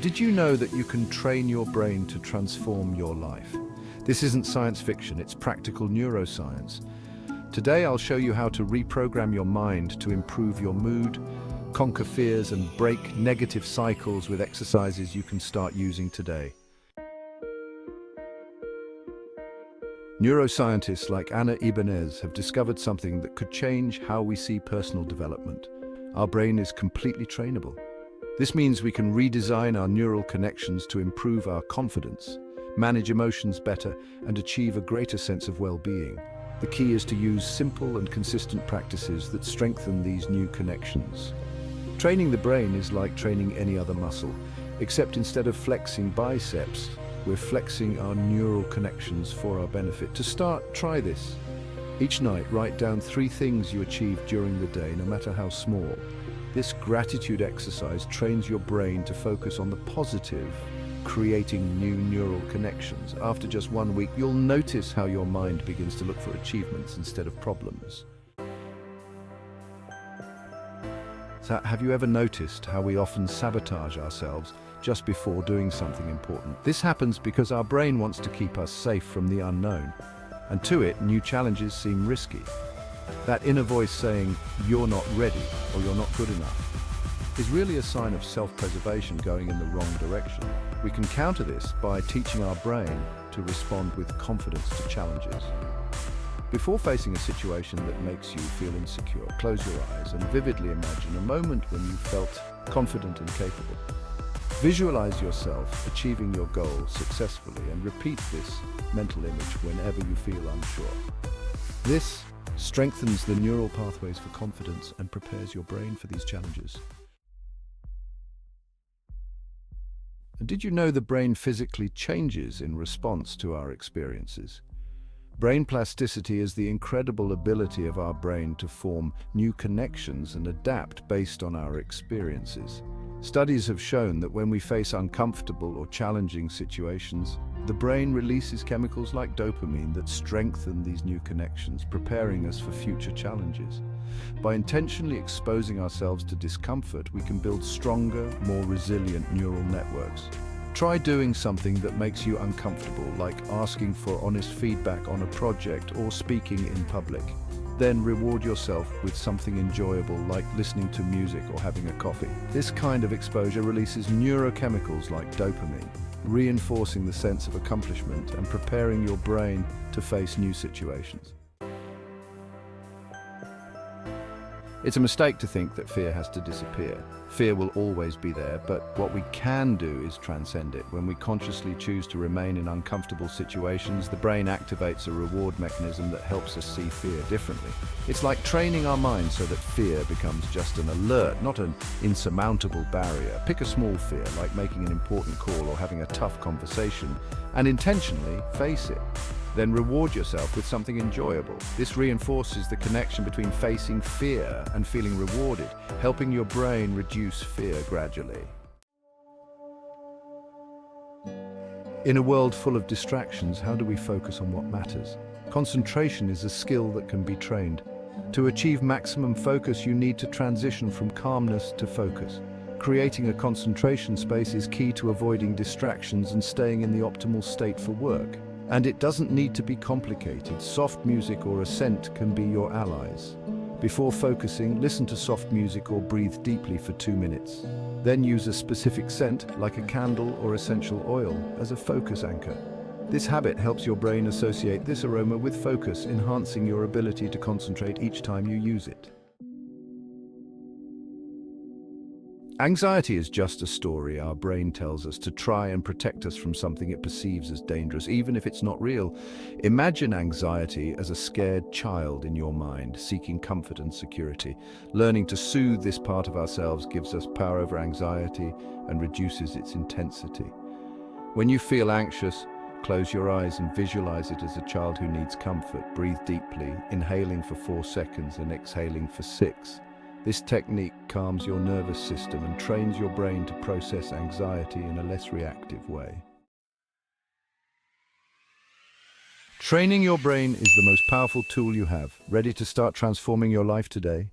Did you know that you can train your brain to transform your life? This isn't science fiction, it's practical neuroscience. Today I'll show you how to reprogram your mind to improve your mood, conquer fears, and break negative cycles with exercises you can start using today. Neuroscientists like Anna Ibanez have discovered something that could change how we see personal development. Our brain is completely trainable. This means we can redesign our neural connections to improve our confidence, manage emotions better, and achieve a greater sense of well-being. The key is to use simple and consistent practices that strengthen these new connections. Training the brain is like training any other muscle, except instead of flexing biceps, we're flexing our neural connections for our benefit. To start, try this. Each night, write down 3 things you achieved during the day, no matter how small. This gratitude exercise trains your brain to focus on the positive, creating new neural connections. After just 1 week, you'll notice how your mind begins to look for achievements instead of problems. So, have you ever noticed how we often sabotage ourselves just before doing something important? This happens because our brain wants to keep us safe from the unknown, and to it, new challenges seem risky. That inner voice saying, "You're not ready," or "You're not good enough," is really a sign of self-preservation going in the wrong direction. We can counter this by teaching our brain to respond with confidence to challenges. Before facing a situation that makes you feel insecure, close your eyes and vividly imagine a moment when you felt confident and capable. Visualize yourself achieving your goal successfully and repeat this mental image whenever you feel unsure. This strengthens the neural pathways for confidence and prepares your brain for these challenges. And did you know the brain physically changes in response to our experiences? Brain plasticity is the incredible ability of our brain to form new connections and adapt based on our experiences. Studies have shown that when we face uncomfortable or challenging situations, the brain releases chemicals like dopamine that strengthen these new connections, preparing us for future challenges. By intentionally exposing ourselves to discomfort, we can build stronger, more resilient neural networks. Try doing something that makes you uncomfortable, like asking for honest feedback on a project or speaking in public. Then reward yourself with something enjoyable like listening to music or having a coffee. This kind of exposure releases neurochemicals like dopamine, reinforcing the sense of accomplishment and preparing your brain to face new situations. It's a mistake to think that fear has to disappear. Fear will always be there, but what we can do is transcend it. When we consciously choose to remain in uncomfortable situations, the brain activates a reward mechanism that helps us see fear differently. It's like training our mind so that fear becomes just an alert, not an insurmountable barrier. Pick a small fear, like making an important call or having a tough conversation, and intentionally face it. Then reward yourself with something enjoyable. This reinforces the connection between facing fear and feeling rewarded, helping your brain reduce fear gradually. In a world full of distractions, how do we focus on what matters? Concentration is a skill that can be trained. To achieve maximum focus, you need to transition from calmness to focus. Creating a concentration space is key to avoiding distractions and staying in the optimal state for work. And it doesn't need to be complicated. Soft music or a scent can be your allies. Before focusing, listen to soft music or breathe deeply for 2 minutes. Then use a specific scent, like a candle or essential oil, as a focus anchor. This habit helps your brain associate this aroma with focus, enhancing your ability to concentrate each time you use it. Anxiety is just a story our brain tells us to try and protect us from something it perceives as dangerous, even if it's not real. Imagine anxiety as a scared child in your mind, seeking comfort and security. Learning to soothe this part of ourselves gives us power over anxiety and reduces its intensity. When you feel anxious, close your eyes and visualize it as a child who needs comfort. Breathe deeply, inhaling for 4 seconds and exhaling for 6. This technique calms your nervous system and trains your brain to process anxiety in a less reactive way. Training your brain is the most powerful tool you have. Ready to start transforming your life today?